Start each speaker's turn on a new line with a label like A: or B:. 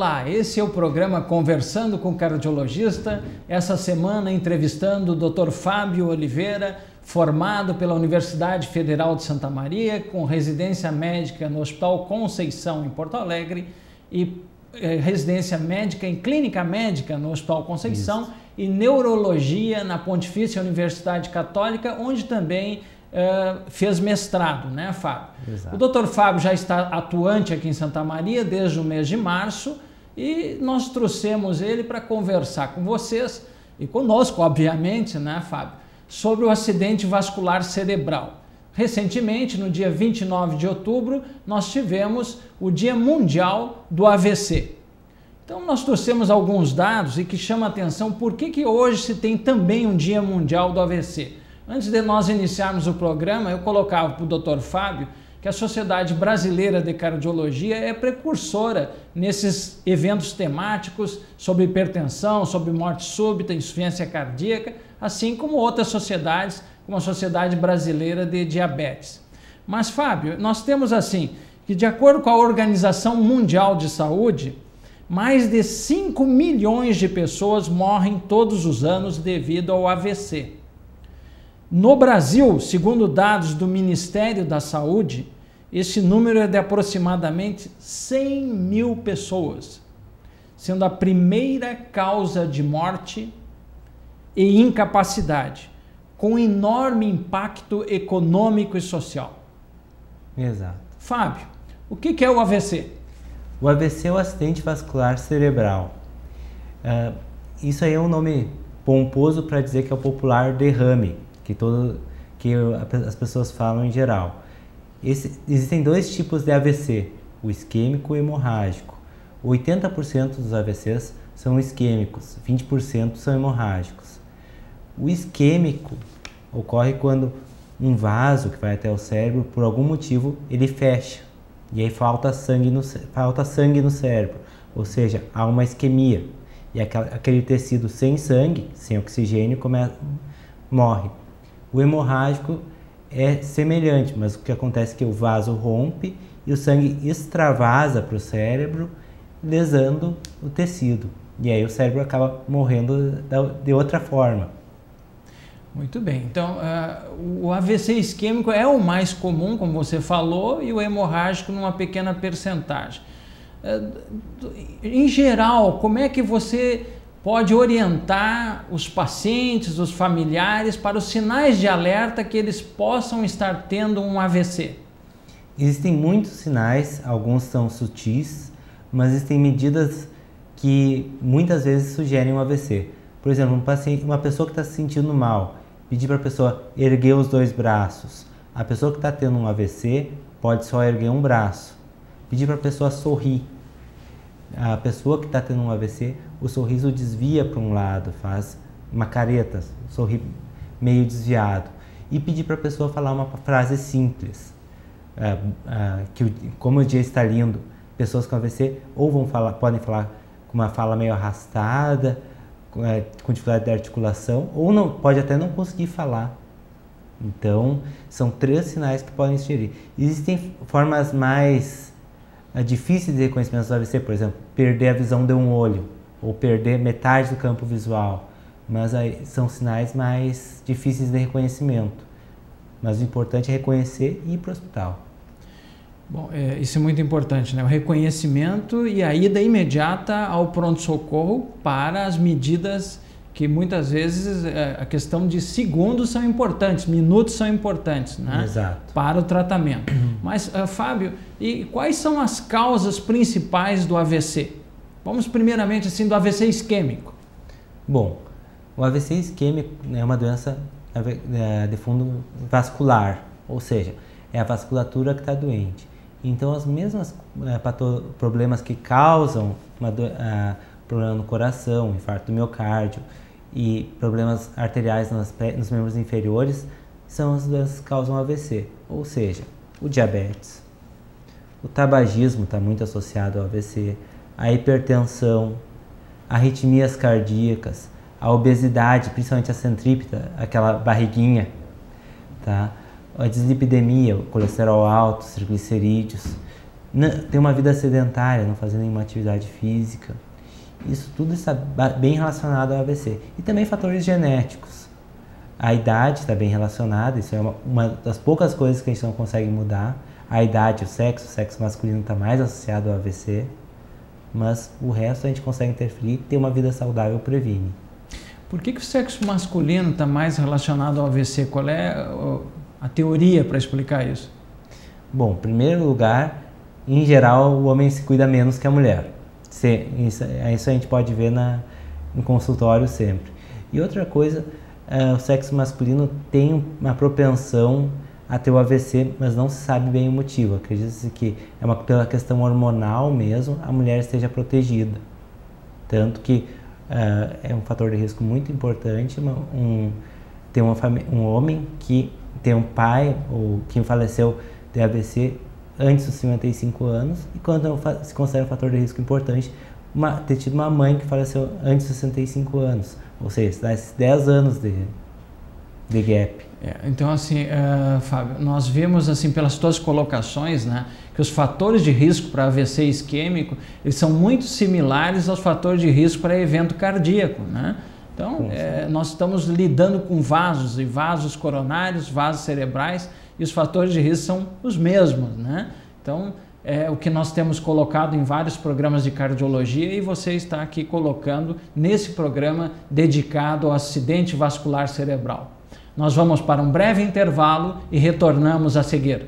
A: Olá, esse é o programa Conversando com o Cardiologista. Essa semana entrevistando o Dr. Fábio Oliveira, formado pela Universidade Federal de Santa Maria, com residência médica no Hospital Conceição, em Porto Alegre, e residência médica em clínica médica no Hospital Conceição. Isso. E neurologia na Pontifícia Universidade Católica, onde também fez mestrado, né, Fábio? Exato. O Dr. Fábio já está atuante aqui em Santa Maria desde o mês de março e nós trouxemos ele para conversar com vocês e conosco, obviamente, né, Fábio, sobre o acidente vascular cerebral. Recentemente, no dia 29 de outubro, nós tivemos o Dia Mundial do AVC. Então, nós trouxemos alguns dados e que chamam a atenção por que hoje se tem também um Dia Mundial do AVC. Antes de nós iniciarmos o programa, eu colocava para o Dr. Fábio que a Sociedade Brasileira de Cardiologia é precursora nesses eventos temáticos sobre hipertensão, sobre morte súbita, insuficiência cardíaca, assim como outras sociedades, como a Sociedade Brasileira de Diabetes. Mas, Fábio, nós temos assim, que de acordo com a Organização Mundial de Saúde, mais de 5 milhões de pessoas morrem todos os anos devido ao AVC. No Brasil, segundo dados do Ministério da Saúde, esse número é de aproximadamente 100 mil pessoas, sendo a primeira causa de morte e incapacidade, com enorme impacto econômico e social.
B: Exato.
A: Fábio, o que é o AVC?
B: O AVC é o acidente vascular cerebral. Isso aí é um nome pomposo para dizer que é o popular derrame, que as pessoas falam em geral. Existem dois tipos de AVC, o isquêmico e o hemorrágico. 80% dos AVCs são isquêmicos, 20% são hemorrágicos. O isquêmico ocorre quando um vaso que vai até o cérebro, por algum motivo, ele fecha. E aí falta sangue no cérebro, ou seja, há uma isquemia. E aquele tecido sem sangue, sem oxigênio, morre. O hemorrágico é semelhante, mas o que acontece é que o vaso rompe e o sangue extravasa para o cérebro, lesando o tecido. E aí o cérebro acaba morrendo de outra forma.
A: Muito bem. Então, o AVC isquêmico é o mais comum, como você falou, e o hemorrágico numa pequena percentagem. Em geral, como é que você pode orientar os pacientes, os familiares, para os sinais de alerta que eles possam estar tendo um AVC?
B: Existem muitos sinais, alguns são sutis, mas existem medidas que muitas vezes sugerem um AVC. Por exemplo, uma pessoa que está se sentindo mal, pedir para a pessoa erguer os dois braços. A pessoa que está tendo um AVC pode só erguer um braço. Pedir para a pessoa sorrir. A pessoa que está tendo um AVC, o sorriso desvia para um lado, faz uma careta, sorri meio desviado. E pedir para a pessoa falar uma frase simples, como o dia está lindo. Pessoas com AVC ou podem falar com uma fala meio arrastada, com dificuldade de articulação, ou pode até não conseguir falar. Então, são 3 sinais que podem sugerir. Existem formas mais difíceis de reconhecimento do AVC, por exemplo, perder a visão de um olho, ou perder metade do campo visual, mas aí são sinais mais difíceis de reconhecimento. Mas o importante é reconhecer e ir para o hospital.
A: Bom, isso é muito importante, né? O reconhecimento e a ida imediata ao pronto-socorro para as medidas que muitas vezes a questão de segundos são importantes, minutos são importantes, né?
B: Exato.
A: Para o tratamento. Mas, Fábio, e quais são as causas principais do AVC? Vamos primeiramente assim do AVC isquêmico.
B: Bom, o AVC isquêmico é uma doença de fundo vascular, ou seja, é a vasculatura que está doente. Então, os mesmos problemas que causam problema no coração, infarto do miocárdio e problemas arteriais nos membros inferiores são as doenças que causam AVC, ou seja, o diabetes, o tabagismo está muito associado ao AVC, a hipertensão, arritmias cardíacas, a obesidade, principalmente a centrípeta, aquela barriguinha, tá? A dislipidemia, o colesterol alto, os triglicerídeos, ter uma vida sedentária, não fazer nenhuma atividade física. Isso tudo está bem relacionado ao AVC. E também fatores genéticos. A idade está bem relacionada, isso é uma das poucas coisas que a gente não consegue mudar. A idade, o sexo masculino está mais associado ao AVC, mas o resto a gente consegue interferir, ter uma vida saudável previne.
A: Por que o sexo masculino está mais relacionado ao AVC? Qual é a teoria para explicar isso?
B: Bom, em primeiro lugar, em geral, o homem se cuida menos que a mulher. Isso a gente pode ver no consultório sempre. E outra coisa, o sexo masculino tem uma propensão a ter o AVC, mas não se sabe bem o motivo. Acredita-se que pela questão hormonal mesmo, a mulher esteja protegida. Tanto que é um fator de risco muito importante ter um homem que tem um pai ou que faleceu de AVC antes dos 55 anos, e quando se considera um fator de risco importante, ter tido uma mãe que faleceu antes dos 65 anos, ou seja, dá esses 10 anos de gap.
A: Então, assim, Fábio, nós vimos, assim, pelas tuas colocações, né, que os fatores de risco para AVC isquêmico, eles são muito similares aos fatores de risco para evento cardíaco, né? Então, nós estamos lidando com vasos e vasos coronários, vasos cerebrais, e os fatores de risco são os mesmos, né? Então, é o que nós temos colocado em vários programas de cardiologia, e você está aqui colocando nesse programa dedicado ao acidente vascular cerebral. Nós vamos para um breve intervalo e retornamos a seguir.